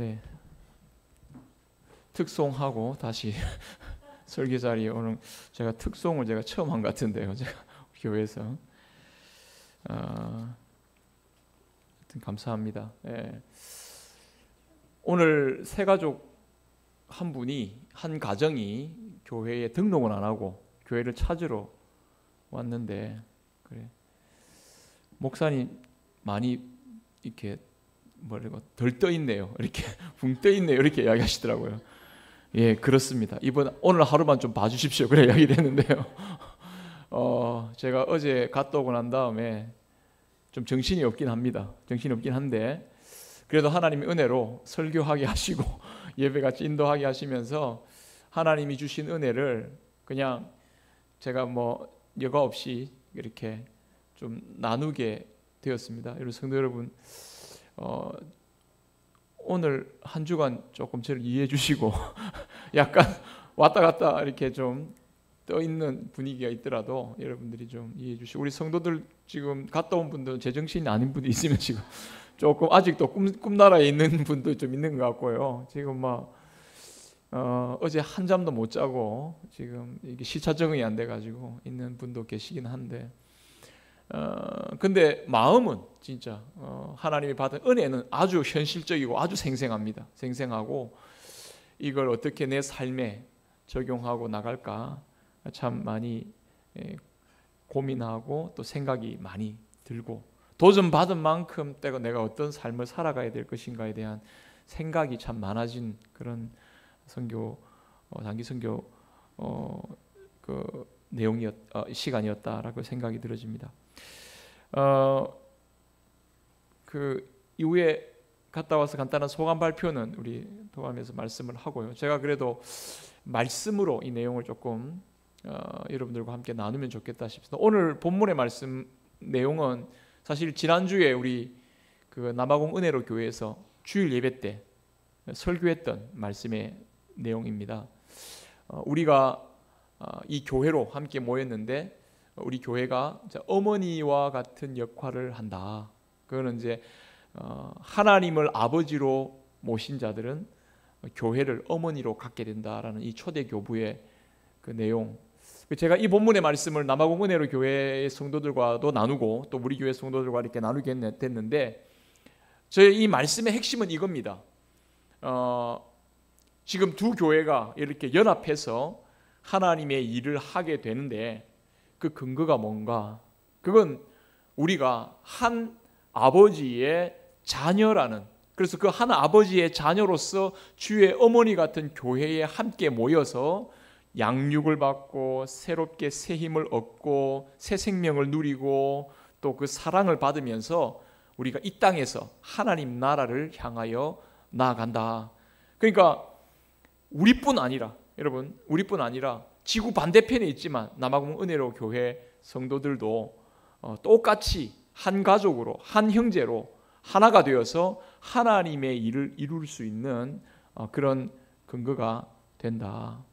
네, 특송하고 다시 설교 자리에 오늘 제가 특송을 제가 처음 한 것 같은데요. 제가 교회에서 하여튼 감사합니다. 예. 오늘 세 가족 한 분이 한 가정이 교회에 등록은 안 하고 교회를 찾으러 왔는데 그래 목사님 많이 이렇게 뭐라고 덜 떠 있네요. 이렇게 붕 떠 있네요. 이렇게 이야기하시더라고요. 예, 그렇습니다. 오늘 하루만 좀 봐주십시오. 그래 이야기를 했는데요. 제가 어제 갔다 오고 난 다음에 좀 정신이 없긴 합니다. 정신이 없긴 한데 그래도 하나님의 은혜로 설교하게 하시고 예배같이 인도하게 하시면서 하나님이 주신 은혜를 그냥 제가 뭐 여과 없이 이렇게 좀 나누게 되었습니다. 여러분 성도 여러분, 오늘 한 주간 조금 저를 이해해 주시고 약간 왔다 갔다 이렇게 좀 떠 있는 분위기가 있더라도 여러분들이 좀 이해해 주시고, 우리 성도들 지금 갔다 온 분들 제정신이 아닌 분이 있으면 지금 조금 아직도 꿈나라에 있는 분도 좀 있는 것 같고요. 지금 막 어제 한 잠도 못 자고 지금 이게 시차 적응이 안 돼가지고 있는 분도 계시긴 한데, 근데 마음은 진짜 하나님이 받은 은혜는 아주 현실적이고 아주 생생합니다. 생생하고 이걸 어떻게 내 삶에 적용하고 나갈까 참 많이 고민하고 또 생각이 많이 들고, 도전받은 만큼 내가 어떤 삶을 살아가야 될 것인가에 대한 생각이 참 많아진 그런 단기 선교 그 시간이었다라고 생각이 들어집니다. 그 이후에 갔다 와서 간단한 소감 발표는 우리 도감에서 말씀을 하고요. 제가 그래도 말씀으로 이 내용을 조금 여러분들과 함께 나누면 좋겠다 싶습니다. 오늘 본문의 말씀 내용은 사실 지난주에 우리 그 남아공 은혜로 교회에서 주일 예배 때 설교했던 말씀의 내용입니다. 우리가 이 교회로 함께 모였는데 우리 교회가 어머니와 같은 역할을 한다. 그거는 이제 하나님을 아버지로 모신 자들은 교회를 어머니로 갖게 된다라는 이 초대 교부의 그 내용. 제가 이 본문의 말씀을 남아공 은혜로 교회의 성도들과도 나누고 또 우리 교회 성도들과 이렇게 나누게 됐는데, 저의 이 말씀의 핵심은 이겁니다. 지금 두 교회가 이렇게 연합해서 하나님의 일을 하게 되는데 그 근거가 뭔가? 그건 우리가 한 아버지의 자녀라는, 그래서 그 한 아버지의 자녀로서 주의 어머니 같은 교회에 함께 모여서 양육을 받고 새롭게 새 힘을 얻고 새 생명을 누리고 또 그 사랑을 받으면서 우리가 이 땅에서 하나님 나라를 향하여 나아간다. 그러니까 우리뿐 아니라, 여러분, 우리뿐 아니라 지구 반대편에 있지만 남아공 은혜로 교회 성도들도 똑같이 한 가족으로 한 형제로 하나가 되어서 하나님의 일을 이룰 수 있는 그런 근거가 된다.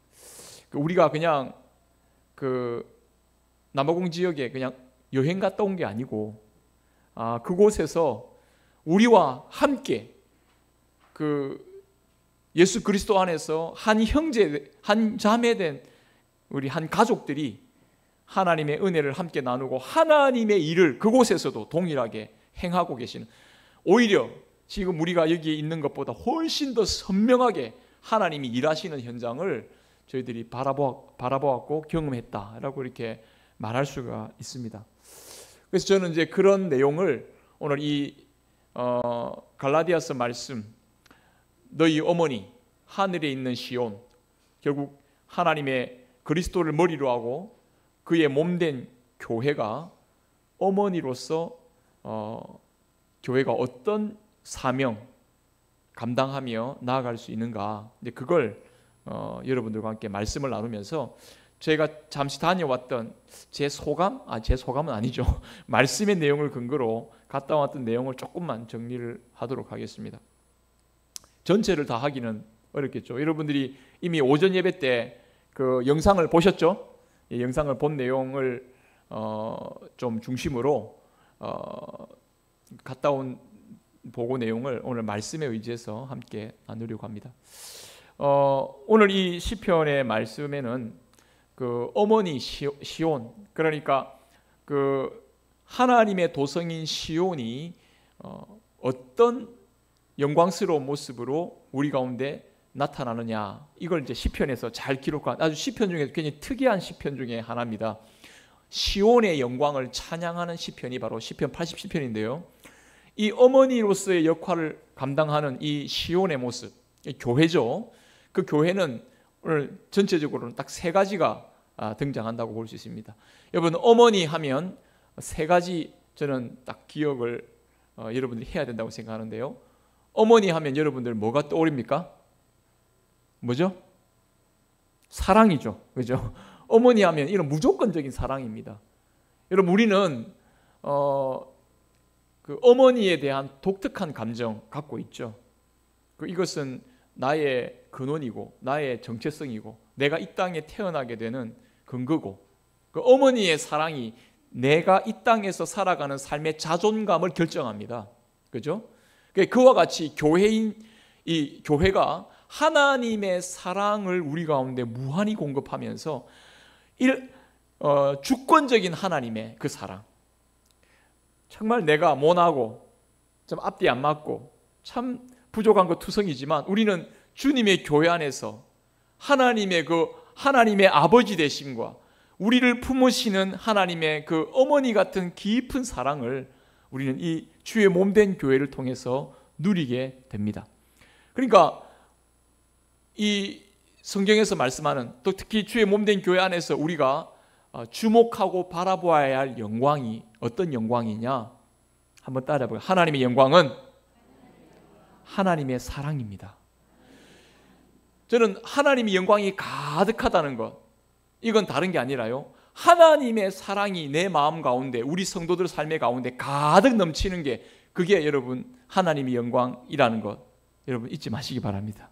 우리가 그냥 그 남아공 지역에 그냥 여행 갔다 온 게 아니고 그곳에서 우리와 함께 그 예수 그리스도 안에서 한 형제, 한 자매 된 우리 한 가족들이 하나님의 은혜를 함께 나누고 하나님의 일을 그곳에서도 동일하게 행하고 계시는, 오히려 지금 우리가 여기에 있는 것보다 훨씬 더 선명하게 하나님이 일하시는 현장을 저희들이 바라보았고 경험했다라고 이렇게 말할 수가 있습니다. 그래서 저는 이제 그런 내용을 오늘 이 갈라디아서 말씀, 너희 어머니 하늘에 있는 시온, 결국 하나님의 그리스도를 머리로 하고 그의 몸된 교회가 어머니로서 교회가 어떤 사명 감당하며 나아갈 수 있는가, 이제 그걸 여러분들과 함께 말씀을 나누면서 제가 잠시 다녀왔던 제 소감은 아니죠. 말씀의 내용을 근거로 갔다 왔던 내용을 조금만 정리를 하도록 하겠습니다. 전체를 다 하기는 어렵겠죠. 여러분들이 이미 오전 예배 때 그 영상을 보셨죠? 이 영상을 본 내용을 좀 중심으로 갔다 온 보고 내용을 오늘 말씀에 의지해서 함께 나누려고 합니다. 오늘 이 시편의 말씀에는 그 어머니 시온, 그러니까 그 하나님의 도성인 시온이 어떤 영광스러운 모습으로 우리 가운데 나타나느냐, 이걸 이제 시편에서 잘 기록한 아주 시편 중에 굉장히 특이한 시편 중에 하나입니다. 시온의 영광을 찬양하는 시편이 바로 시편 80시편인데요. 이 어머니로서의 역할을 감당하는 이 시온의 모습, 교회죠. 그 교회는 오늘 전체적으로는 딱 세 가지가 등장한다고 볼 수 있습니다. 여러분, 어머니 하면 세 가지 저는 딱 기억을 여러분들이 해야 된다고 생각하는데요. 어머니 하면 여러분들 뭐가 떠오릅니까? 뭐죠? 사랑이죠. 그죠? 어머니 하면 이런 무조건적인 사랑입니다. 여러분, 우리는 그 어머니에 대한 독특한 감정 갖고 있죠. 이것은 나의 근원이고 나의 정체성이고 내가 이 땅에 태어나게 되는 근거고, 그 어머니의 사랑이 내가 이 땅에서 살아가는 삶의 자존감을 결정합니다. 그죠? 그와 같이 이 교회가 하나님의 사랑을 우리 가운데 무한히 공급하면서 주권적인 하나님의 그 사랑, 정말 내가 모나고 좀 앞뒤 안 맞고 참 부족한 것 투성이지만 우리는 주님의 교회 안에서 하나님의 아버지 되심과 우리를 품으시는 하나님의 그 어머니 같은 깊은 사랑을 우리는 이 주의 몸된 교회를 통해서 누리게 됩니다. 그러니까 이 성경에서 말씀하는, 또 특히 주의 몸된 교회 안에서 우리가 주목하고 바라보아야 할 영광이 어떤 영광이냐? 한번 따라해볼까요? 하나님의 영광은 하나님의 사랑입니다. 저는 하나님의 영광이 가득하다는 것, 이건 다른 게 아니라요, 하나님의 사랑이 내 마음 가운데, 우리 성도들 삶의 가운데 가득 넘치는 게, 그게 여러분 하나님의 영광이라는 것 여러분 잊지 마시기 바랍니다.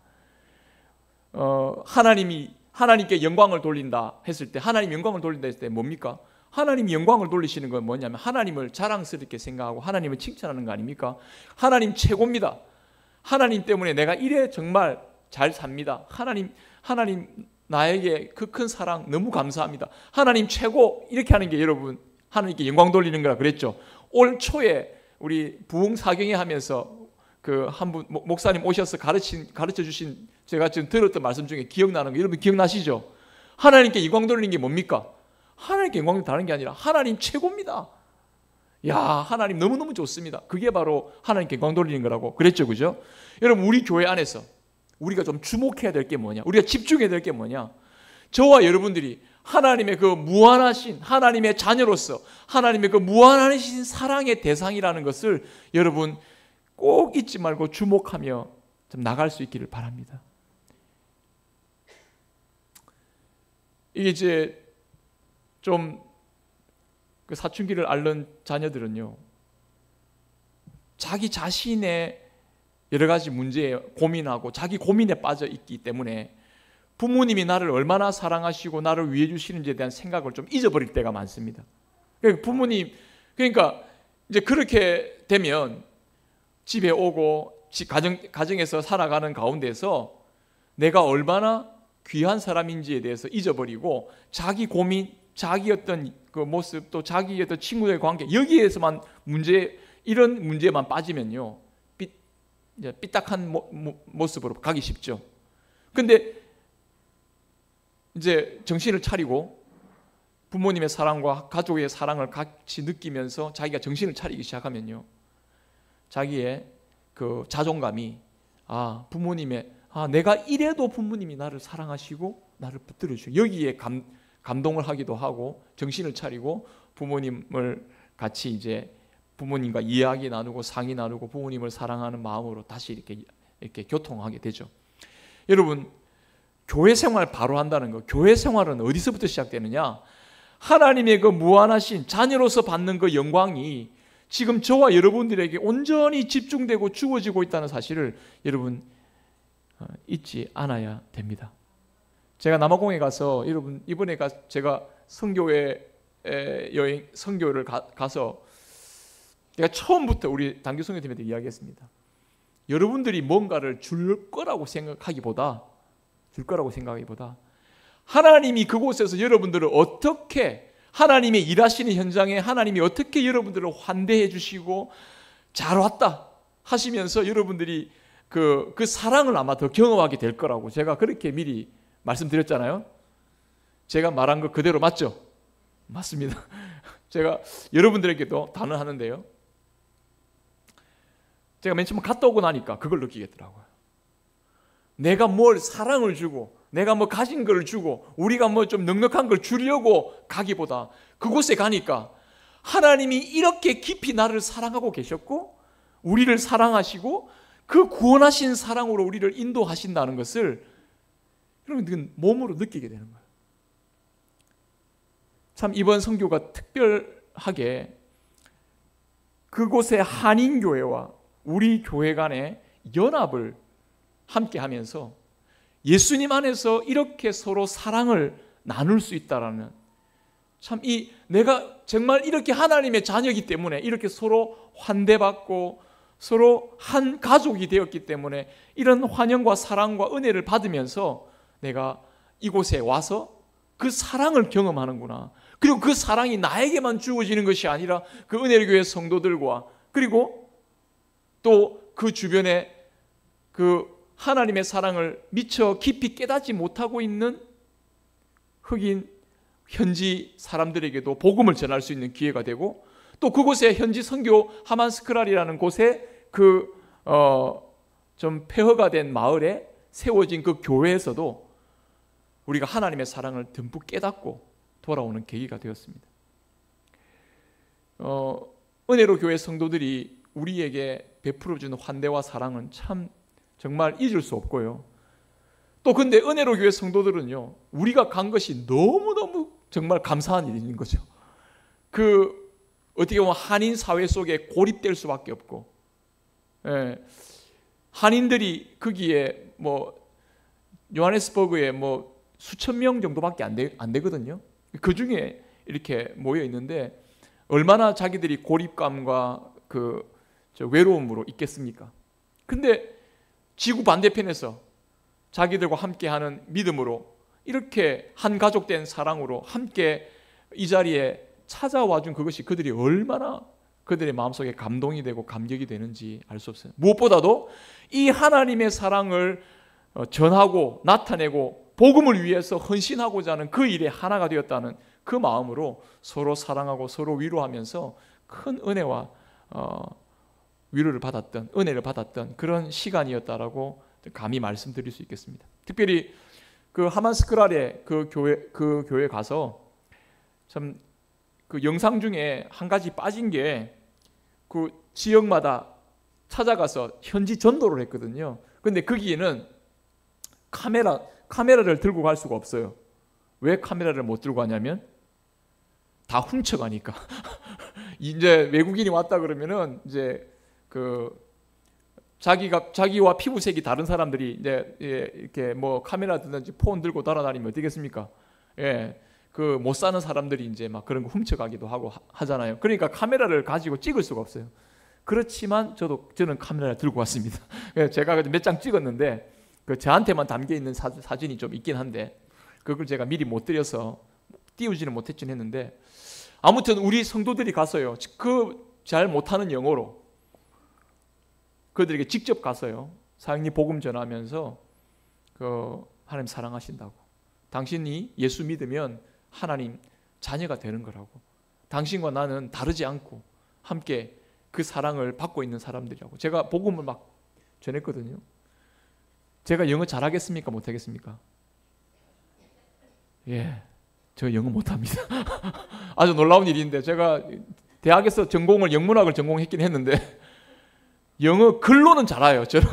하나님께 영광을 돌린다 했을 때, 하나님 영광을 돌린다 했을 때 뭡니까? 하나님 영광을 돌리시는 건 뭐냐면 하나님을 자랑스럽게 생각하고 하나님을 칭찬하는 거 아닙니까? 하나님 최고입니다. 하나님 때문에 내가 이래 정말 잘 삽니다. 하나님 나에게 그 큰 사랑 너무 감사합니다. 하나님 최고, 이렇게 하는 게 여러분 하나님께 영광 돌리는 거라 그랬죠. 올 초에 우리 부흥사경회 하면서 그 한 분 목사님 오셔서 가르쳐 주신, 제가 지금 들었던 말씀 중에 기억나는 거 여러분 기억나시죠? 하나님께 영광 돌리는 게 뭡니까? 하나님께 영광 다른 게 아니라 하나님 최고입니다. 야, 하나님 너무너무 좋습니다. 그게 바로 하나님께 영광 돌리는 거라고 그랬죠. 그죠? 여러분, 우리 교회 안에서 우리가 좀 주목해야 될 게 뭐냐? 우리가 집중해야 될 게 뭐냐? 저와 여러분들이 하나님의 그 무한하신 하나님의 자녀로서 하나님의 그 무한하신 사랑의 대상이라는 것을 여러분 꼭 잊지 말고 주목하며 좀 나갈 수 있기를 바랍니다. 이게 이제 좀 그 사춘기를 앓는 자녀들은요, 자기 자신의 여러 가지 문제에 고민하고 자기 고민에 빠져 있기 때문에 부모님이 나를 얼마나 사랑하시고 나를 위해 주시는지에 대한 생각을 좀 잊어버릴 때가 많습니다. 그러니까 이제 그렇게 되면 집에 오고 가정에서 살아가는 가운데서 내가 얼마나 귀한 사람인지에 대해서 잊어버리고 자기 고민, 자기 어떤 그 모습, 또 자기 어떤 친구들의 관계, 여기에서만 이런 문제만 빠지면요, 삐딱한 모습으로 가기 쉽죠. 근데 이제 정신을 차리고 부모님의 사랑과 가족의 사랑을 같이 느끼면서 자기가 정신을 차리기 시작하면요, 자기의 그 자존감이 내가 이래도 부모님이 나를 사랑하시고 나를 붙들어 주시고, 여기에 감동을 하기도 하고 정신을 차리고 부모님을 같이 이제 부모님과 이야기 나누고 상의 나누고 부모님을 사랑하는 마음으로 다시 이렇게 교통하게 되죠. 여러분, 교회 생활 바로 한다는 거, 교회 생활은 어디서부터 시작되느냐? 하나님의 그 무한하신 자녀로서 받는 그 영광이 지금 저와 여러분들에게 온전히 집중되고 주어지고 있다는 사실을 여러분 잊지 않아야 됩니다. 제가 남아공에 가서, 여러분 이번에 제가 선교를 가서 제가 처음부터 우리 단기 선교팀한테 이야기했습니다. 여러분들이 뭔가를 줄 거라고 생각하기보다 하나님이 그곳에서 여러분들을 어떻게, 하나님의 일하시는 현장에 하나님이 어떻게 여러분들을 환대해 주시고 잘 왔다 하시면서 여러분들이 그 사랑을 아마 더 경험하게 될 거라고 제가 그렇게 미리 말씀드렸잖아요. 제가 말한 거 그대로 맞죠? 맞습니다. 제가 여러분들에게도 단언하는데요. 제가 맨 처음 갔다 오고 나니까 그걸 느끼겠더라고요. 내가 뭘 사랑을 주고 내가 뭐 가진 걸 주고 우리가 뭐 좀 넉넉한 걸 주려고 가기보다 그곳에 가니까 하나님이 이렇게 깊이 나를 사랑하고 계셨고 우리를 사랑하시고 그 구원하신 사랑으로 우리를 인도하신다는 것을 여러분 몸으로 느끼게 되는 거예요. 참 이번 선교가 특별하게 그곳의 한인교회와 우리 교회 간의 연합을 함께 하면서 예수님 안에서 이렇게 서로 사랑을 나눌 수 있다라는, 참 내가 정말 이렇게 하나님의 자녀이기 때문에 이렇게 서로 환대받고 서로 한 가족이 되었기 때문에 이런 환영과 사랑과 은혜를 받으면서 내가 이곳에 와서 그 사랑을 경험하는구나. 그리고 그 사랑이 나에게만 주어지는 것이 아니라 그 은혜의 교회 성도들과 그리고 또 그 주변에 그 하나님의 사랑을 미처 깊이 깨닫지 못하고 있는 흑인 현지 사람들에게도 복음을 전할 수 있는 기회가 되고, 또 그곳에 현지 선교 하만스크랄이라는 곳에 좀 폐허가 된 마을에 세워진 그 교회에서도 우리가 하나님의 사랑을 듬뿍 깨닫고 돌아오는 계기가 되었습니다. 은혜로 교회 성도들이 우리에게 베풀어주는 환대와 사랑은 참 정말 잊을 수 없고요. 또 근데 은혜로 교회 성도들은요, 우리가 간 것이 너무너무 정말 감사한 일인 거죠. 어떻게 보면 한인 사회 속에 고립될 수밖에 없고, 한인들이 거기에 요하네스버그에 수천 명 정도밖에 안 되거든요. 그 중에 이렇게 모여 있는데 얼마나 자기들이 고립감과 외로움으로 있겠습니까? 근데 지구 반대편에서 자기들과 함께하는 믿음으로 이렇게 한 가족 된 사랑으로 함께 이 자리에 찾아와 준 그것이 그들이 얼마나 그들의 마음속에 감동이 되고 감격이 되는지 알 수 없어요. 무엇보다도 이 하나님의 사랑을 전하고 나타내고 복음을 위해서 헌신하고자 하는 그 일에 하나가 되었다는 그 마음으로 서로 사랑하고 서로 위로하면서 큰 은혜와 위로를 받았던, 은혜를 받았던 그런 시간이었다라고 감히 말씀드릴 수 있겠습니다. 특별히 그 하만스크랄의 그 교회 가서 참 그 영상 중에 한 가지 빠진 게 그 지역마다 찾아가서 현지 전도를 했거든요. 근데 거기에는 카메라를 들고 갈 수가 없어요. 왜 카메라를 못 들고 가냐면 다 훔쳐가니까. 이제 외국인이 왔다 그러면은 이제 자기와 피부색이 다른 사람들이 이제 이렇게 카메라 들든지 폰 들고 돌아다니면 어떻겠습니까? 못 사는 사람들이 이제 막 그런 거 훔쳐가기도 하고 하잖아요. 그러니까 카메라를 가지고 찍을 수가 없어요. 그렇지만 저는 카메라를 들고 왔습니다. 제가 몇 장 찍었는데 저한테만 담겨 있는 사진이 좀 있긴 한데 그걸 제가 미리 못 드려서 띄우지는 못했긴 했는데, 아무튼 우리 성도들이 가서요, 잘 못하는 영어로 그들에게 직접 가서요, 사형님 복음 전하면서 하나님 사랑하신다고, 당신이 예수 믿으면 하나님 자녀가 되는 거라고, 당신과 나는 다르지 않고 함께 그 사랑을 받고 있는 사람들이라고 제가 복음을 막 전했거든요. 제가 영어 잘하겠습니까? 못하겠습니까? 저 영어 못합니다. 아주 놀라운 일인데, 제가 대학에서 영문학을 전공했긴 했는데 영어 글로는 잘 알아요. 저는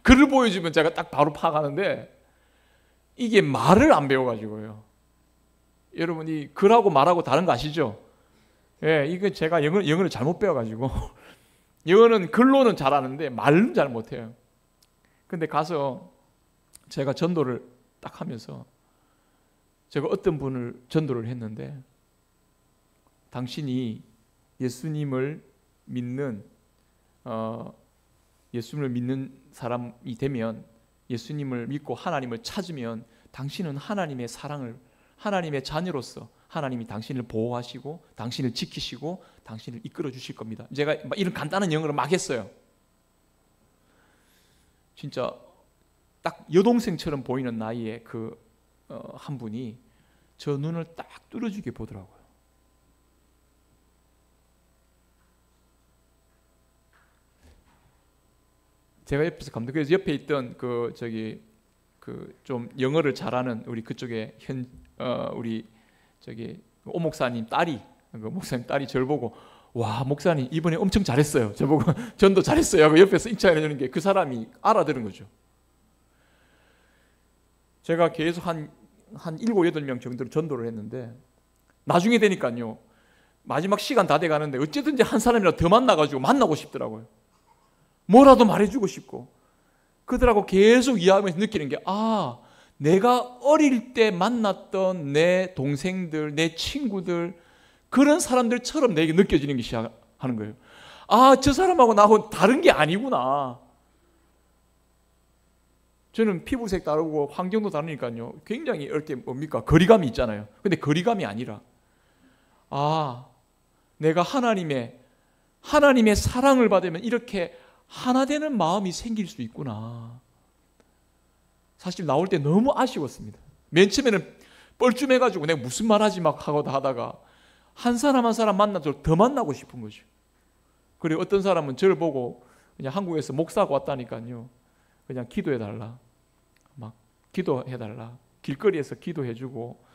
글을 보여주면 제가 딱 바로 파악하는데 이게 말을 안 배워가지고요. 여러분이 글하고 말하고 다른 거 아시죠? 이거 제가 영어를 잘못 배워가지고 영어는 글로는 잘 아는데 말은 잘 못해요. 근데 가서 제가 전도를 딱 하면서 제가 어떤 분을 전도를 했는데, 당신이 예수님을 믿는 예수님을 믿는 사람이 되면, 예수님을 믿고 하나님을 찾으면 당신은 하나님의 사랑을, 하나님의 자녀로서 하나님이 당신을 보호하시고 당신을 지키시고 당신을 이끌어 주실 겁니다. 제가 이런 간단한 영어를 막 했어요. 진짜 딱 여동생처럼 보이는 나이에 한 분이 저 눈을 딱 뚫어주게 보더라고요. 제가 옆에서 감독해서 옆에 있던 좀 영어를 잘하는 우리 그쪽에 우리 오 목사님 딸이, 목사님 딸이 저를 보고, 와, 목사님 이번에 엄청 잘했어요. 저보고 전도 잘했어요 하고 옆에서 인차해 주는 게 그 사람이 알아들은 거죠. 제가 계속 한 7, 8명 정도로 전도를 했는데, 나중에 되니까요, 마지막 시간 다 돼 가는데 어쨌든지 한 사람이라도 더 만나가지고 만나고 싶더라고요. 뭐라도 말해주고 싶고, 그들하고 계속 이야기하면서 느끼는 게, 내가 어릴 때 만났던 내 동생들, 내 친구들, 그런 사람들처럼 내게 느껴지는 게 시작하는 거예요. 저 사람하고 나하고 다른 게 아니구나. 저는 피부색 다르고 환경도 다르니까요, 굉장히 이렇게 거리감이 있잖아요. 근데 거리감이 아니라, 내가 하나님의 사랑을 받으면 이렇게 하나 되는 마음이 생길 수 있구나. 사실 나올 때 너무 아쉬웠습니다. 맨 처음에는 뻘쭘해가지고 내가 무슨 말하지 막 하다가 한 사람 한 사람 만나서 더 만나고 싶은 거죠. 그리고 어떤 사람은 저를 보고 그냥 한국에서 목사가 왔다니까요, 그냥 기도해달라, 막 기도해달라, 길거리에서 기도해주고,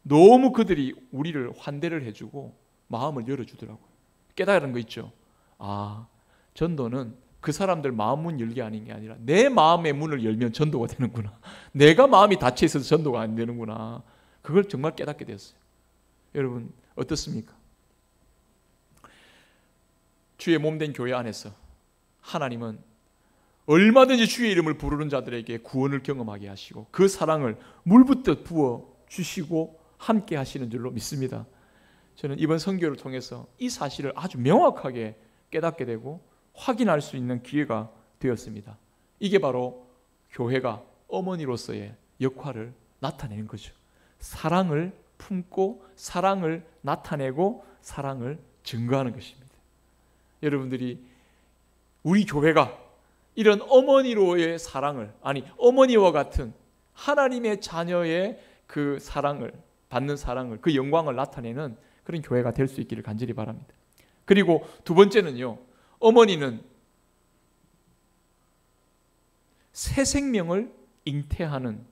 너무 그들이 우리를 환대를 해주고 마음을 열어주더라고요. 깨달은 거 있죠. 전도는 그 사람들 마음 문 열게 하는 게 아니라 내 마음의 문을 열면 전도가 되는구나. 내가 마음이 닫혀 있어서 전도가 안 되는구나. 그걸 정말 깨닫게 되었어요. 여러분 어떻습니까? 주의 몸된 교회 안에서 하나님은 얼마든지 주의 이름을 부르는 자들에게 구원을 경험하게 하시고 그 사랑을 물붓듯 부어 주시고 함께 하시는 줄로 믿습니다. 저는 이번 선교를 통해서 이 사실을 아주 명확하게 깨닫게 되고 확인할 수 있는 기회가 되었습니다. 이게 바로 교회가 어머니로서의 역할을 나타내는 거죠. 사랑을 품고 사랑을 나타내고 사랑을 증거하는 것입니다. 여러분들이 우리 교회가 이런 어머니로의 사랑을, 어머니와 같은 하나님의 자녀의 그 사랑을 받는 사랑을, 그 영광을 나타내는 그런 교회가 될 수 있기를 간절히 바랍니다. 그리고 두 번째는요, 어머니는 새 생명을 잉태하는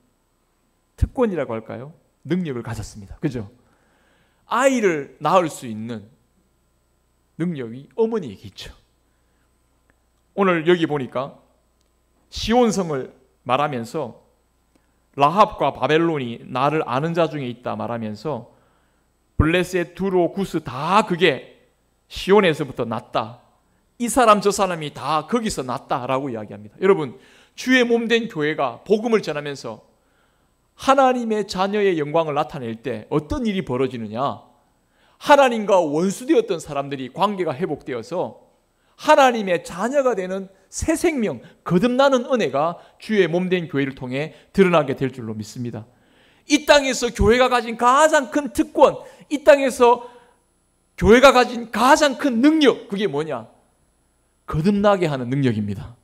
특권이라고 할까요? 능력을 가졌습니다. 그죠? 아이를 낳을 수 있는 능력이 어머니에게 있죠. 오늘 여기 보니까 시온성을 말하면서 라합과 바벨론이 나를 아는 자 중에 있다 말하면서 블레셋, 두로, 구스 다 그게 시온에서부터 났다. 이 사람 저 사람이 다 거기서 났다라고 이야기합니다. 여러분, 주의 몸된 교회가 복음을 전하면서 하나님의 자녀의 영광을 나타낼 때 어떤 일이 벌어지느냐? 하나님과 원수되었던 사람들이 관계가 회복되어서 하나님의 자녀가 되는 새 생명, 거듭나는 은혜가 주의 몸된 교회를 통해 드러나게 될 줄로 믿습니다. 이 땅에서 교회가 가진 가장 큰 특권, 이 땅에서 교회가 가진 가장 큰 능력, 그게 뭐냐? 거듭나게 하는 능력입니다.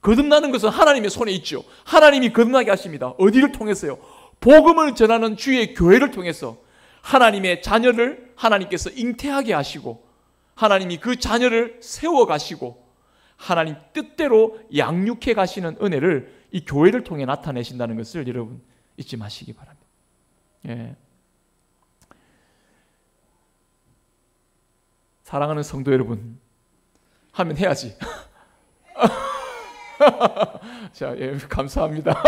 거듭나는 것은 하나님의 손에 있죠. 하나님이 거듭나게 하십니다. 어디를 통해서요? 복음을 전하는 주의 교회를 통해서 하나님의 자녀를 하나님께서 잉태하게 하시고 하나님이 그 자녀를 세워가시고 하나님 뜻대로 양육해 가시는 은혜를 이 교회를 통해 나타내신다는 것을 여러분 잊지 마시기 바랍니다. 예. 사랑하는 성도 여러분, 하면 해야지. 자, 예, 감사합니다.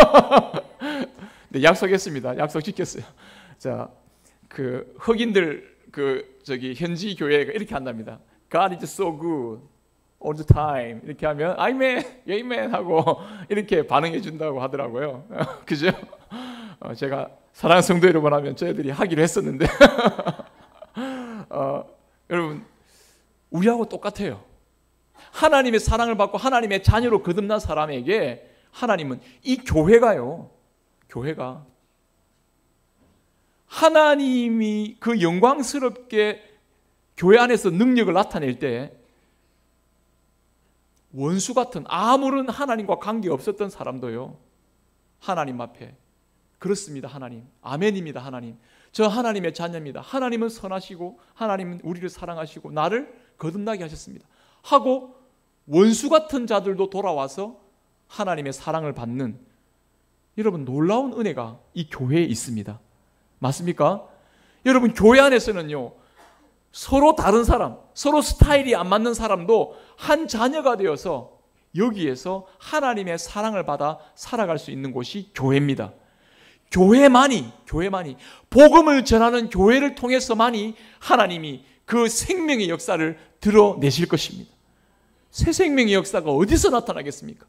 네, 약속했습니다. 약속 지켰어요. 자, 그 흑인들 현지 교회가 이렇게 한답니다. God is so good all the time. 이렇게 하면 아멘, 아멘 하고 이렇게 반응해 준다고 하더라고요. 그죠? 제가 사랑하는 성도 여러분 하면 저희들이 하기로 했었는데 여러분 우리하고 똑같아요. 하나님의 사랑을 받고 하나님의 자녀로 거듭난 사람에게 하나님은 이 교회가요, 교회가 하나님이 그 영광스럽게 교회 안에서 능력을 나타낼 때 원수 같은 아무런 하나님과 관계 없었던 사람도요, 하나님 앞에 그렇습니다. 하나님, 아멘입니다. 하나님, 저 하나님의 자녀입니다. 하나님은 선하시고 하나님은 우리를 사랑하시고 나를 거듭나게 하셨습니다 하고 원수 같은 자들도 돌아와서 하나님의 사랑을 받는, 여러분, 놀라운 은혜가 이 교회에 있습니다. 맞습니까? 여러분, 교회 안에서는요, 서로 다른 사람, 서로 스타일이 안 맞는 사람도 한 자녀가 되어서 여기에서 하나님의 사랑을 받아 살아갈 수 있는 곳이 교회입니다. 교회만이 복음을 전하는 교회를 통해서만이 하나님이 그 생명의 역사를 드러내실 것입니다. 새 생명의 역사가 어디서 나타나겠습니까?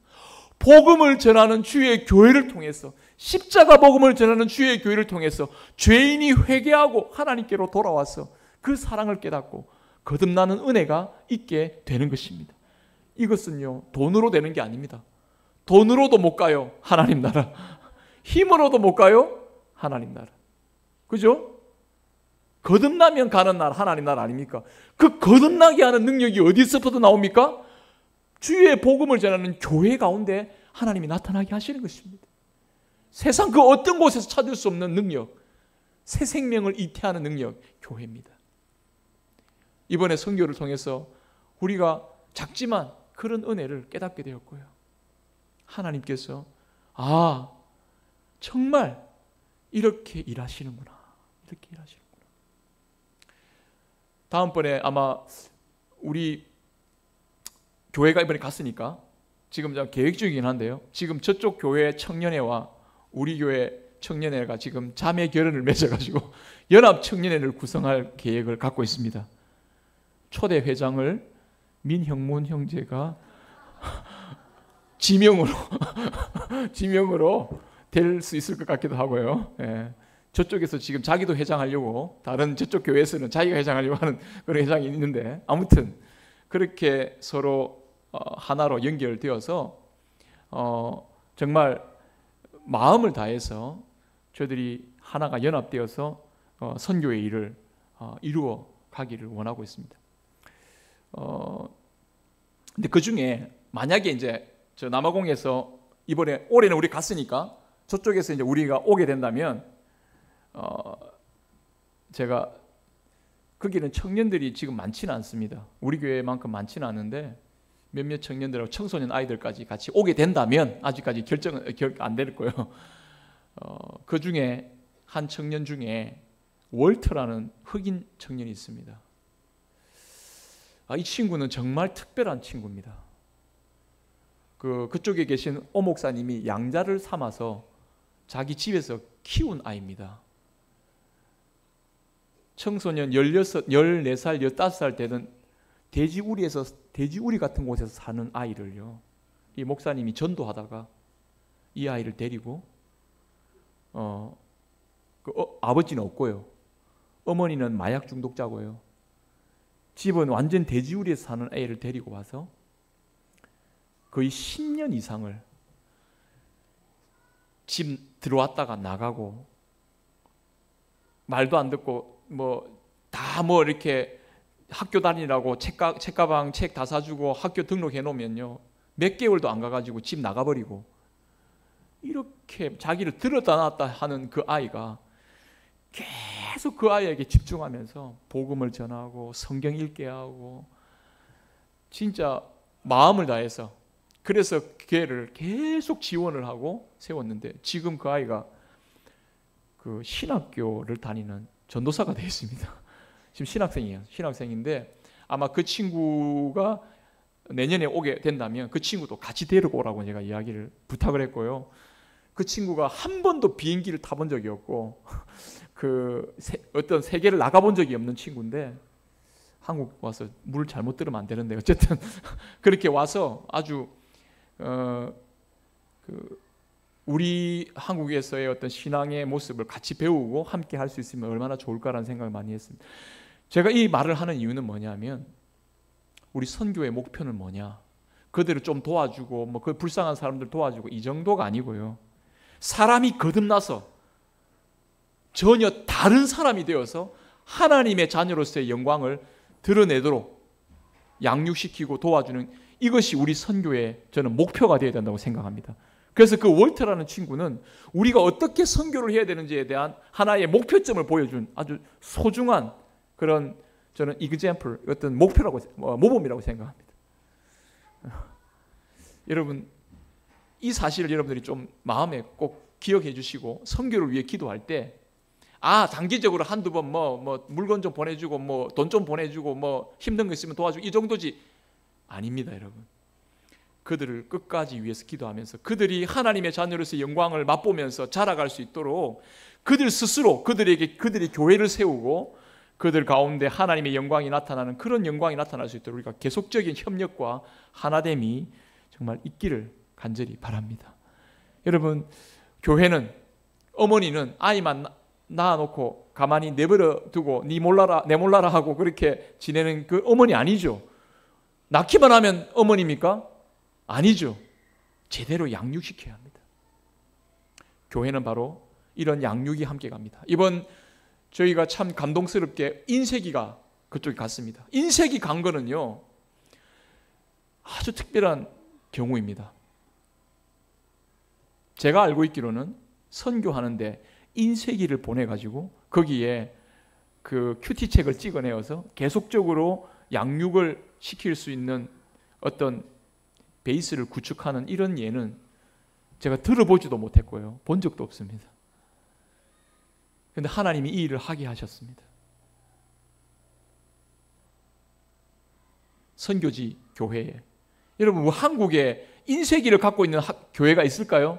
복음을 전하는 주의 교회를 통해서, 십자가 복음을 전하는 주의 교회를 통해서 죄인이 회개하고 하나님께로 돌아와서 그 사랑을 깨닫고 거듭나는 은혜가 있게 되는 것입니다. 이것은요, 돈으로 되는 게 아닙니다. 돈으로도 못 가요, 하나님 나라. 힘으로도 못 가요, 하나님 나라. 그죠? 거듭나면 가는 나라, 하나님 나라 아닙니까? 그 거듭나게 하는 능력이 어디서부터 나옵니까? 주의 복음을 전하는 교회 가운데 하나님이 나타나게 하시는 것입니다. 세상 그 어떤 곳에서 찾을 수 없는 능력, 새 생명을 잉태하는 능력, 교회입니다. 이번에 선교를 통해서 우리가 작지만 그런 은혜를 깨닫게 되었고요, 하나님께서 정말 이렇게 일하시는구나, 이렇게 일하시는구나. 다음번에 아마 우리 교회가 이번에 갔으니까 지금 계획 중이긴 한데요, 지금 저쪽 교회 청년회와 우리 교회 청년회가 지금 자매 결연을 맺어가지고 연합 청년회를 구성할 계획을 갖고 있습니다. 초대 회장을 민형문 형제가 지명으로 될 수 있을 것 같기도 하고요. 예. 저쪽에서 지금 자기도 회장하려고, 다른 저쪽 교회에서는 자기가 회장하려고 하는 그런 회장이 있는데, 아무튼 그렇게 서로 하나로 연결되어서 정말 마음을 다해서 저들이 하나가 연합되어서 선교의 일을 이루어 가기를 원하고 있습니다. 근데 그 중에 만약에 이제 저 남아공에서 이번에 올해는 우리 갔으니까 저쪽에서 이제 우리가 오게 된다면 제가 거기는 청년들이 지금 많지는 않습니다. 우리 교회만큼 많지는 않은데 몇몇 청년들하고 청소년 아이들까지 같이 오게 된다면, 아직까지 결정은 안 될 거예요. 그 중에 한 청년 중에 월터라는 흑인 청년이 있습니다. 이 친구는 정말 특별한 친구입니다. 그쪽에 계신 오 목사님이 양자를 삼아서 자기 집에서 키운 아이입니다. 청소년 16, 14살, 15살 되는 돼지우리 같은 곳에서 사는 아이를요, 이 목사님이 전도하다가 이 아이를 데리고 아버지는 없고요, 어머니는 마약 중독자고요, 집은 완전 돼지우리에서 사는 애를 데리고 와서 거의 10년 이상을 집 들어왔다가 나가고, 말도 안 듣고 다 이렇게 학교 다니라고 책가방 책 다 사주고 학교 등록해 놓으면요, 몇 개월도 안 가가지고 집 나가버리고, 이렇게 자기를 들었다 놨다 하는 그 아이가 계속 그 아이에게 집중하면서 복음을 전하고 성경 읽게 하고, 진짜 마음을 다해서, 그래서 교회를 계속 지원을 하고 세웠는데, 지금 그 아이가 그 신학교를 다니는 전도사가 되어 있습니다. 지금 신학생이에요. 신학생인데 아마 그 친구가 내년에 오게 된다면 그 친구도 같이 데리고 오라고 제가 이야기를 부탁을 했고요. 그 친구가 한 번도 비행기를 타본 적이 없고 어떤 세계를 나가본 적이 없는 친구인데, 한국 와서 물 잘못 들으면 안 되는데 어쨌든 그렇게 와서 아주 우리 한국에서의 어떤 신앙의 모습을 같이 배우고 함께 할 수 있으면 얼마나 좋을까라는 생각을 많이 했습니다. 제가 이 말을 하는 이유는 뭐냐면, 우리 선교의 목표는 뭐냐? 그들을 좀 도와주고 뭐 그 불쌍한 사람들 도와주고 이 정도가 아니고요. 사람이 거듭나서 전혀 다른 사람이 되어서 하나님의 자녀로서의 영광을 드러내도록 양육시키고 도와주는 이것이 우리 선교의 저는 목표가 되어야 된다고 생각합니다. 그래서 그 월터라는 친구는 우리가 어떻게 선교를 해야 되는지에 대한 하나의 목표점을 보여준 아주 소중한 그런 저는 example, 어떤 목표라고, 모범이라고 생각합니다. 여러분, 이 사실을 여러분들이 좀 마음에 꼭 기억해 주시고 선교를 위해 기도할 때 단기적으로 한두 번 물건 좀 보내주고 돈 좀 보내주고 힘든 거 있으면 도와주고 이 정도지 아닙니다, 여러분. 그들을 끝까지 위해서 기도하면서 그들이 하나님의 자녀로서의 영광을 맛보면서 자라갈 수 있도록 그들 스스로 그들이 교회를 세우고 그들 가운데 하나님의 영광이 나타나는 그런 영광이 나타날 수 있도록 우리가 계속적인 협력과 하나됨이 정말 있기를 간절히 바랍니다. 여러분, 교회는 어머니는 아이만 낳아놓고 가만히 내버려 두고 네 몰라라 내 몰라라 하고 그렇게 지내는 그 어머니 아니죠. 낳기만 하면 어머니입니까? 아니죠. 제대로 양육시켜야 합니다. 교회는 바로 이런 양육이 함께 갑니다. 이번 저희가 참 감동스럽게 인쇄기가 그쪽에 갔습니다. 인쇄기 간 거는요 아주 특별한 경우입니다. 제가 알고 있기로는 선교하는데 인쇄기를 보내가지고 거기에 그 큐티책을 찍어내어서 계속적으로 양육을 시킬 수 있는 어떤 베이스를 구축하는 이런 예는 제가 들어보지도 못했고요. 본 적도 없습니다. 그런데 하나님이 이 일을 하게 하셨습니다. 선교지 교회에. 여러분, 한국에 인쇄기를 갖고 있는 교회가 있을까요?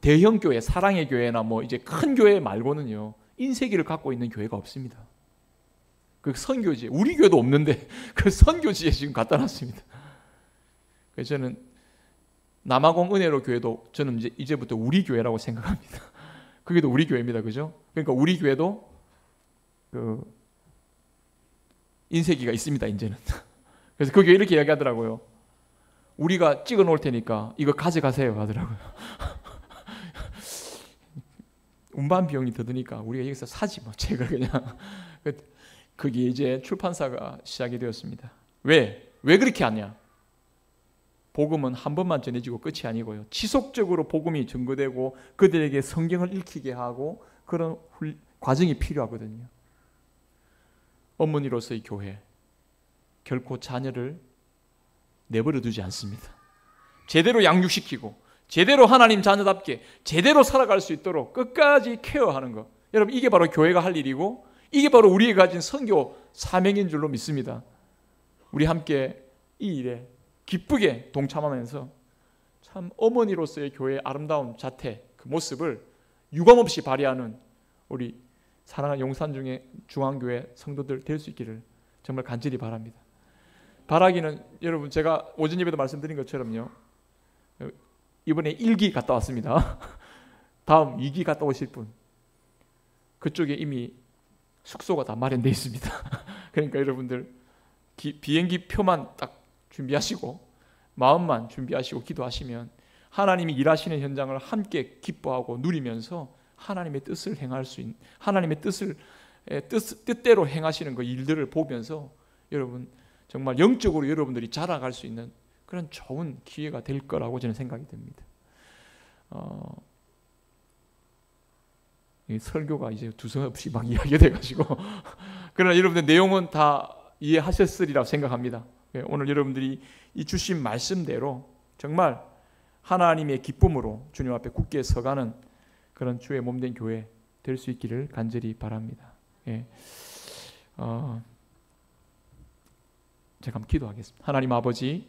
대형 교회, 사랑의 교회나 이제 큰 교회 말고는요, 인쇄기를 갖고 있는 교회가 없습니다. 그 선교지에, 우리 교회도 없는데 그 선교지에 지금 갖다 놨습니다. 그래서 저는 남아공 은혜로 교회도 저는 이제부터 우리 교회라고 생각합니다. 그게 또 우리 교회입니다. 그죠? 그러니까 우리 교회도 그 인쇄기가 있습니다, 이제는. 그래서 그 교회 이렇게 이야기하더라고요. 우리가 찍어 놓을 테니까 이거 가져가세요 하더라고요. 운반 비용이 더 드니까 우리가 여기서 사지 책을 그냥. 그게 이제 출판사가 시작이 되었습니다. 왜 그렇게 하냐? 복음은 한 번만 전해지고 끝이 아니고요. 지속적으로 복음이 증거되고 그들에게 성경을 읽히게 하고 그런 과정이 필요하거든요. 어머니로서의 교회, 결코 자녀를 내버려 두지 않습니다. 제대로 양육시키고 제대로 하나님 자녀답게 제대로 살아갈 수 있도록 끝까지 케어하는 것. 여러분, 이게 바로 교회가 할 일이고 이게 바로 우리가 가진 선교 사명인 줄로 믿습니다. 우리 함께 이 일에 기쁘게 동참하면서 참 어머니로서의 교회의 아름다운 자태, 그 모습을 유감없이 발휘하는 우리 사랑하는 용산중앙교회 성도들 될 수 있기를 정말 간절히 바랍니다. 바라기는 여러분, 제가 오전 예배도 말씀드린 것처럼요, 이번에 1기 갔다 왔습니다. 다음 2기 갔다 오실 분, 그쪽에 이미 숙소가 다 마련되어 있습니다. 그러니까 여러분들 비행기 표만 딱 준비하시고 마음만 준비하시고 기도하시면 하나님이 일하시는 현장을 함께 기뻐하고 누리면서 하나님의 뜻을 행할 수 있는, 하나님의 뜻대로 행하시는 그 일들을 보면서 여러분 정말 영적으로 여러분들이 자라갈 수 있는 그런 좋은 기회가 될 거라고 저는 생각이 듭니다. 설교가 이제 두서없이 막 이야기가 돼가지고 그러나 여러분들 내용은 다 이해하셨으리라고 생각합니다. 오늘 여러분들이 이 주신 말씀대로 정말 하나님의 기쁨으로 주님 앞에 굳게 서가는 그런 주의 몸된 교회 될 수 있기를 간절히 바랍니다. 제가 한번 기도하겠습니다. 하나님 아버지,